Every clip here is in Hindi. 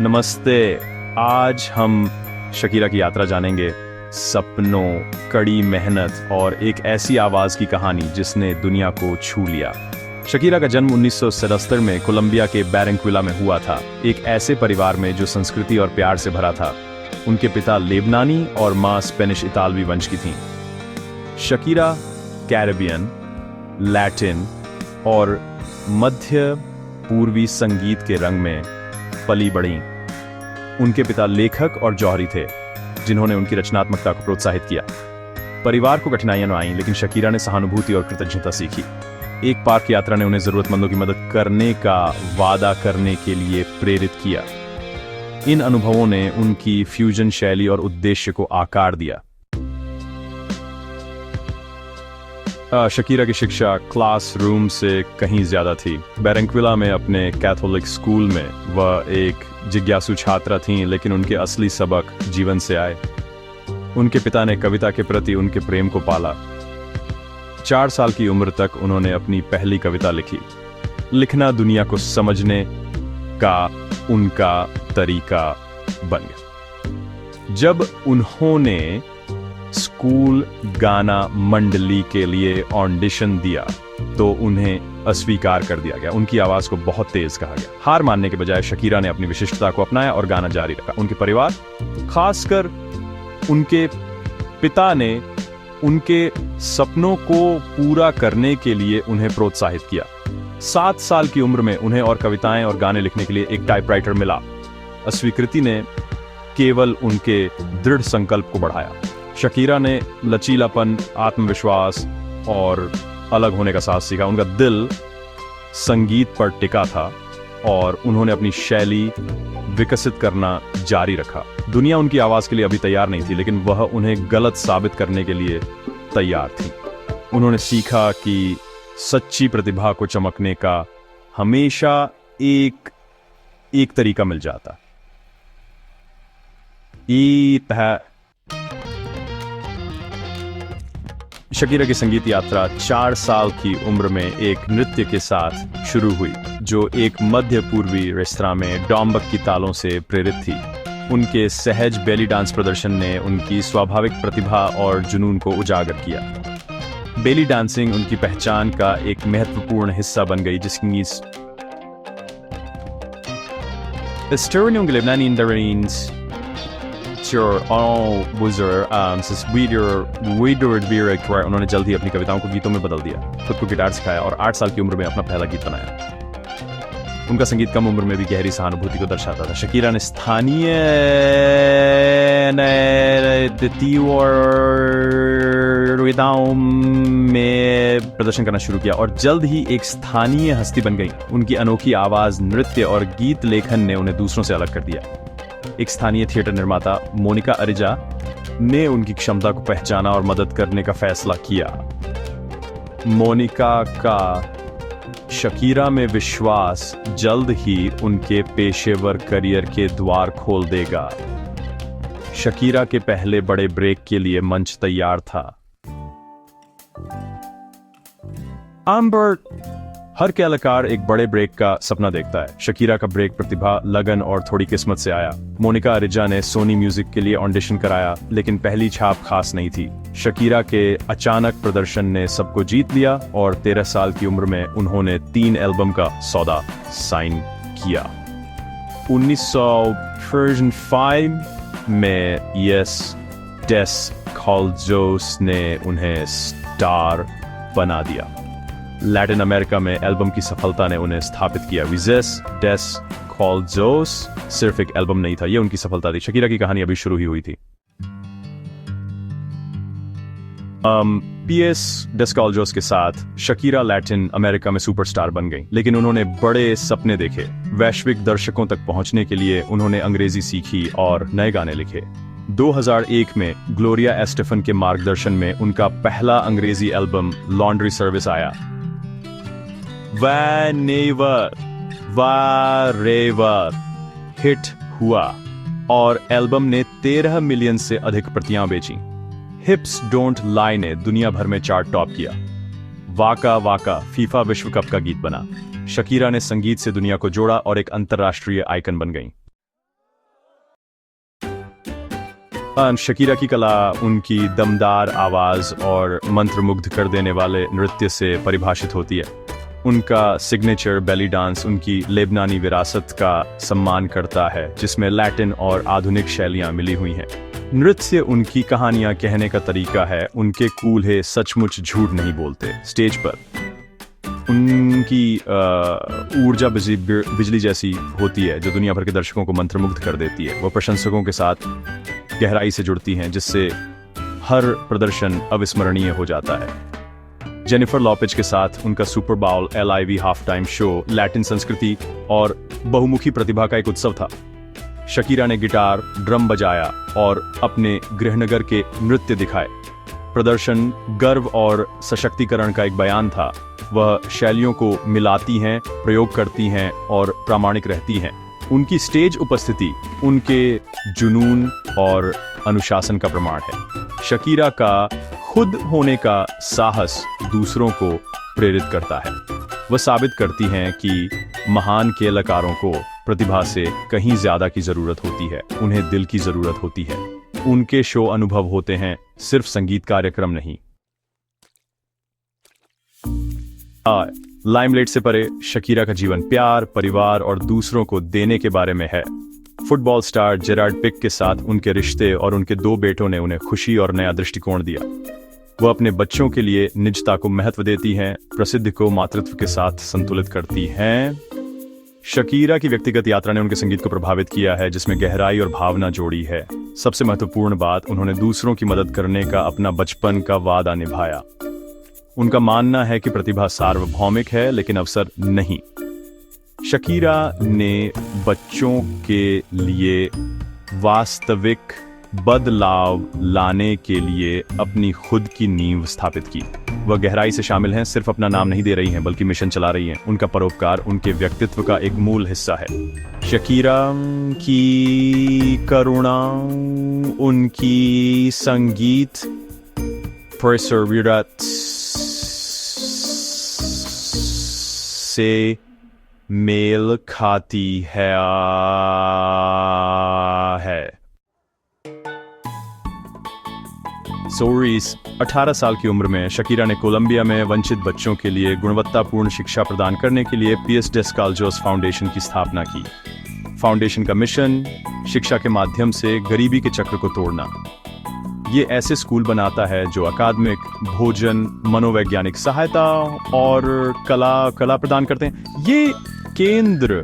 नमस्ते। आज हम शकीरा की यात्रा जानेंगे। सपनों, कड़ी मेहनत और एक ऐसी आवाज की कहानी जिसने दुनिया को छू लिया। शकीरा का जन्म 1977 में कोलंबिया के बैरंक्विला में हुआ था, एक ऐसे परिवार में जो संस्कृति और प्यार से भरा था। उनके पिता लेबनानी और मां स्पेनिश इतालवी वंश की थीं। शकीरा कैरेबियन, लैटिन और मध्य पूर्वी संगीत के रंग में पली बढ़ी। उनके पिता लेखक और जौहरी थे, जिन्होंने उनकी रचनात्मकता को प्रोत्साहित किया। परिवार को कठिनाइयां आईं, लेकिन शकीरा ने सहानुभूति और कृतज्ञता सीखी। एक पार्क यात्रा ने उन्हें जरूरतमंदों की मदद करने का वादा करने के लिए प्रेरित किया। इन अनुभवों ने उनकी फ्यूजन शैली और उद्देश्य को आकार दिया। शकीरा की शिक्षा क्लासरूम से कहीं ज्यादा थी। बैरंक्विला में अपने कैथोलिक स्कूल में वह एक जिज्ञासु छात्रा थीं, लेकिन उनके असली सबक जीवन से आए। उनके पिता ने कविता के प्रति उनके प्रेम को पाला। 4 साल की उम्र तक उन्होंने अपनी पहली कविता लिखी। लिखना दुनिया को समझने का उनका तरीका बन गया। जब उन्होंने स्कूल गाना मंडली के लिए ऑडिशन दिया तो उन्हें अस्वीकार कर दिया गया। उनकी आवाज को बहुत तेज कहा गया। हार मानने के बजाय शकीरा ने अपनी विशिष्टता को अपनाया और गाना जारी रखा। उनके परिवार, खासकर उनके पिता ने उनके सपनों को पूरा करने के लिए उन्हें प्रोत्साहित किया। 7 साल की उम्र में उन्हें और कविताएं और गाने लिखने के लिए एक टाइपराइटर मिला। अस्वीकृति ने केवल उनके दृढ़ संकल्प को बढ़ाया। शकीरा ने लचीलापन, आत्मविश्वास और अलग होने का साहस सीखा। उनका दिल संगीत पर टिका था और उन्होंने अपनी शैली विकसित करना जारी रखा। दुनिया उनकी आवाज के लिए अभी तैयार नहीं थी, लेकिन वह उन्हें गलत साबित करने के लिए तैयार थी। उन्होंने सीखा कि सच्ची प्रतिभा को चमकने का हमेशा एक तरीका मिल जाता। शकीरा की संगीत यात्रा 4 साल की उम्र में एक नृत्य के साथ शुरू हुई, जो एक मध्य पूर्वी रेस्तरां में डॉम्बक की तालों से प्रेरित थी। उनके सहज बेली डांस प्रदर्शन ने उनकी स्वाभाविक प्रतिभा और जुनून को उजागर किया। बेली डांसिंग उनकी पहचान का एक महत्वपूर्ण हिस्सा बन गई, जिसकी उन्होंने जल्द ही अपनी कविताओं को गीतों में बदल दिया, खुद को गिटार सिखाया और 8 साल की उम्र में अपना पहला गीत बनाया। उनका संगीत कम उम्र में भी गहरी सहानुभूति को दर्शाता था। शकीरा ने स्थानीय में प्रदर्शन करना शुरू किया और जल्द ही एक स्थानीय हस्ती बन गई। उनकी अनोखी आवाज, नृत्य और गीत लेखन ने उन्हें दूसरों से अलग कर दिया। एक स्थानीय थिएटर निर्माता मोनिका अरिजा ने उनकी क्षमता को पहचाना और मदद करने का फैसला किया। मोनिका का शकीरा में विश्वास जल्द ही उनके पेशेवर करियर के द्वार खोल देगा। शकीरा के पहले बड़े ब्रेक के लिए मंच तैयार था। हर कलाकार एक बड़े ब्रेक का सपना देखता है। शकीरा का ब्रेक प्रतिभा, लगन और थोड़ी किस्मत से आया। मोनिका अरिजा ने सोनी म्यूजिक के लिए ऑडिशन कराया, लेकिन पहली छाप खास नहीं थी। शकीरा के अचानक प्रदर्शन ने सबको जीत लिया और 13 साल की उम्र में उन्होंने 3 एल्बम का सौदा साइन किया। 1905 में यस डेस कॉल्जोस ने उन्हें स्टार बना दिया। लैटिन अमेरिका में एल्बम की सफलता ने उन्हें स्थापित किया। विजेस डेस कॉल्जोस सिर्फ एक एल्बम नहीं था, यह उनकी सफलता थी। शकीरा की कहानी अभी शुरू ही हुई थी। पीएस डेस्कॉल्जोस के साथ शकीरा लैटिन अमेरिका में सुपरस्टार बन गई, लेकिन उन्होंने बड़े सपने देखे। वैश्विक दर्शकों तक पहुंचने के लिए उन्होंने अंग्रेजी सीखी और नए गाने लिखे। 2001 में ग्लोरिया एस्टेफन के मार्गदर्शन में उनका पहला अंग्रेजी एल्बम लॉन्ड्री सर्विस आया। Whenever हिट हुआ और एल्बम ने 13 मिलियन से अधिक प्रतियां बेची। हिप्स डोंट लाई ने दुनिया भर में चार्ट टॉप किया। वाका वाका फीफा विश्व कप का गीत बना। शकीरा ने संगीत से दुनिया को जोड़ा और एक अंतर्राष्ट्रीय आइकन बन गई। शकीरा की कला उनकी दमदार आवाज और मंत्रमुग्ध कर देने वाले नृत्य से परिभाषित होती है। उनका सिग्नेचर बेली डांस उनकी लेबनानी विरासत का सम्मान करता है, जिसमें लैटिन और आधुनिक शैलियां मिली हुई हैं। नृत्य उनकी कहानियां कहने का तरीका है। उनके कूल्हे सचमुच झूठ नहीं बोलते। स्टेज पर उनकी ऊर्जा बिजली जैसी होती है, जो दुनिया भर के दर्शकों को मंत्रमुग्ध कर देती है। वो प्रशंसकों के साथ गहराई से जुड़ती हैं, जिससे हर प्रदर्शन अविस्मरणीय हो जाता है। जेनिफर लॉपेज के साथ उनका super bowl LIV half time show Latin संस्कृति और बहुमुखी प्रतिभा का एक उत्सव था। शकीरा ने गिटार, ड्रम बजाया और अपने गृहनगर के नृत्य दिखाए। प्रदर्शन गर्व और सशक्तिकरण का एक बयान था। वह शैलियों को मिलाती हैं, प्रयोग करती हैं और प्रामाणिक रहती हैं। उनकी स्टेज उपस्थिति उनके जुनून और अनुशासन का प्रमाण है। शकीरा का खुद होने का साहस दूसरों को प्रेरित करता है। वह साबित करती हैं कि महान कलाकारों को प्रतिभा से कहीं ज्यादा की जरूरत होती है। उन्हें दिल की जरूरत होती है। उनके शो अनुभव होते हैं, सिर्फ संगीत कार्यक्रम नहीं। लाइमलाइट से परे शकीरा का जीवन प्यार, परिवार और दूसरों को देने के बारे में है। फुटबॉल स्टार जेरार्ड पिक के साथ उनके रिश्ते और उनके 2 बेटों ने उन्हें खुशी और नया दृष्टिकोण दिया। वह अपने बच्चों के लिए निजता को महत्व देती हैं, प्रसिद्धि को मातृत्व के साथ संतुलित करती हैं। शकीरा की व्यक्तिगत यात्रा ने उनके संगीत को प्रभावित किया है, जिसमें गहराई और भावना जोड़ी है। सबसे महत्वपूर्ण बात, उन्होंने दूसरों की मदद करने का अपना बचपन का वादा निभाया। उनका मानना है कि प्रतिभा सार्वभौमिक है, लेकिन अवसर नहीं। शकीरा ने बच्चों के लिए वास्तविक बदलाव लाने के लिए अपनी खुद की नींव स्थापित की। वह गहराई से शामिल हैं, सिर्फ अपना नाम नहीं दे रही हैं, बल्कि मिशन चला रही हैं। उनका परोपकार उनके व्यक्तित्व का एक मूल हिस्सा है। शकीरा की करुणा उनकी संगीत परसेवरेंस से मेल खाती है। 18 साल की उम्र में शकीरा ने कोलंबिया में वंचित बच्चों के लिए गुणवत्तापूर्ण शिक्षा प्रदान करने के लिए पियस डेस्काल्जोस फाउंडेशन की स्थापना की। फाउंडेशन का मिशन शिक्षा के माध्यम से गरीबी के चक्र को तोड़ना। ये ऐसे स्कूल बनाता है जो अकादमिक, भोजन, मनोवैज्ञानिक सहायता और कला प्रदान करते हैं। ये केंद्र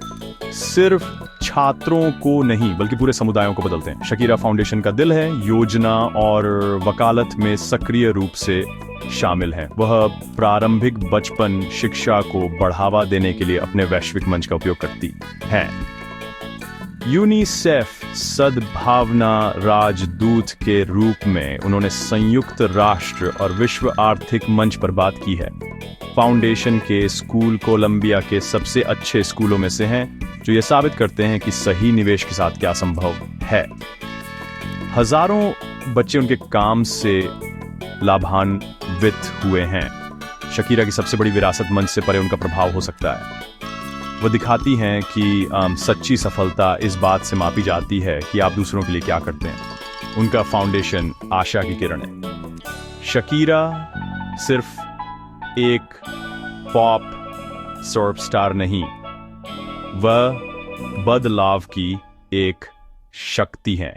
सिर्फ छात्रों को नहीं, बल्कि पूरे समुदायों को बदलते हैं। शकीरा फाउंडेशन का दिल है, योजना और वकालत में सक्रिय रूप से शामिल हैं। वह प्रारंभिक बचपन शिक्षा को बढ़ावा देने के लिए अपने वैश्विक मंच का उपयोग करती हैं। यूनिसेफ सद्भावना राजदूत के रूप में उन्होंने संयुक्त राष्ट्र और विश्व आर्थिक मंच पर बात की है। फाउंडेशन के स्कूल कोलंबिया के सबसे अच्छे स्कूलों में से हैं, जो ये साबित करते हैं कि सही निवेश के साथ क्या संभव है। हजारों बच्चे उनके काम से लाभान्वित हुए हैं। शकीरा की सबसे बड़ी विरासत मंच से परे उनका प्रभाव हो सकता है। वो दिखाती हैं कि सच्ची सफलता इस बात से मापी जाती है कि आप दूसरों के लिए क्या करते हैं। उनका फाउंडेशन आशा की किरण है। शकीरा सिर्फ एक पॉप सुपरस्टार नहीं, वह बदलाव की एक शक्ति है।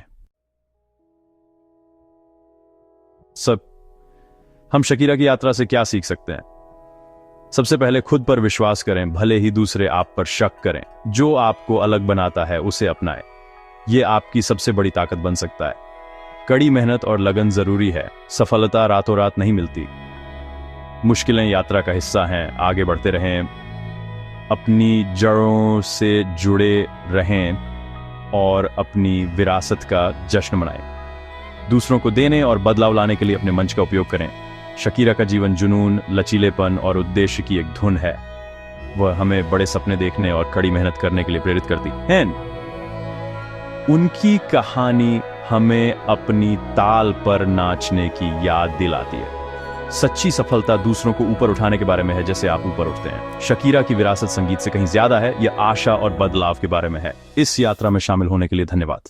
हम शकीरा की यात्रा से क्या सीख सकते हैं? सबसे पहले खुद पर विश्वास करें, भले ही दूसरे आप पर शक करें। जो आपको अलग बनाता है उसे अपनाएं। यह आपकी सबसे बड़ी ताकत बन सकता है। कड़ी मेहनत और लगन जरूरी है। सफलता रातों रात नहीं मिलती। मुश्किलें यात्रा का हिस्सा हैं। आगे बढ़ते रहें, अपनी जड़ों से जुड़े रहें और अपनी विरासत का जश्न मनाएं। दूसरों को देने और बदलाव लाने के लिए अपने मंच का उपयोग करें। शकीरा का जीवन जुनून, लचीलेपन और उद्देश्य की एक धुन है। वह हमें बड़े सपने देखने और कड़ी मेहनत करने के लिए प्रेरित करती है। उनकी कहानी हमें अपनी ताल पर नाचने की याद दिलाती है। सच्ची सफलता दूसरों को ऊपर उठाने के बारे में है, जैसे आप ऊपर उठते हैं। शकीरा की विरासत संगीत से कहीं ज्यादा है। यह आशा और बदलाव के बारे में है। इस यात्रा में शामिल होने के लिए धन्यवाद।